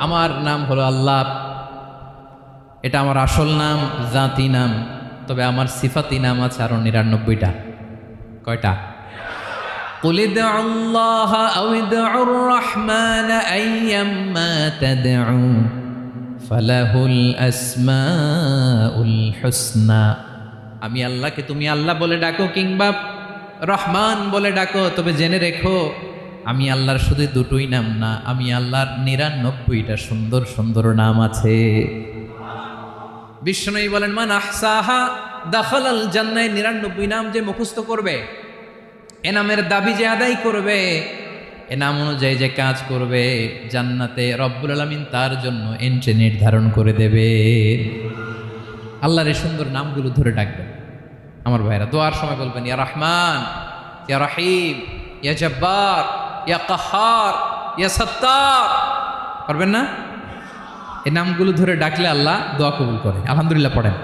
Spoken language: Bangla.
আমার নাম হলো আল্লাহ, এটা আমার আসল নাম, জাতি নাম। তবে আমার সিফাতি নাম আছে আরো ৯৯টা। কয়টা? قل ادعوا الله أو ادعوا الرحمن أيما تدعوا فله الأسماء الحسنى। আমি আল্লাহকে তুমি আল্লাহ বলে ডাকো কিংবা রহমান বলে ডাকো, তবে জেনে রেখো আমি আল্লাহর শুধু দুটোই নাম না, আমি আল্লাহর ৯৯টা সুন্দর সুন্দর নাম আছে। বিষ্ণুই বলেন মান আহসাহা দাখালাল জান্নাহ। ৯৯ নাম যে মুখস্থ করবে, এ নামের দাবি যে আদায় করবে, এ নাম অনুযায়ী যে কাজ করবে, জান্নাতে রব্বুল আলামিন তার জন্য এন্ট্রি নির্ধারণ করে দেবে। আল্লাহর এই সুন্দর নামগুলো ধরে ডাকবেন আমার ভাইরা। দোয়ার সময় বলবেন ইয়া রহমান, ইয়া রহিম, ইয়া জব্বার, ইয়া কাহ্হার, ইয়া সত্তার। পারবেন না? এই নামগুলো ধরে ডাকলে আল্লাহ দোয়া কবুল করে। আলহামদুলিল্লাহ পড়েন।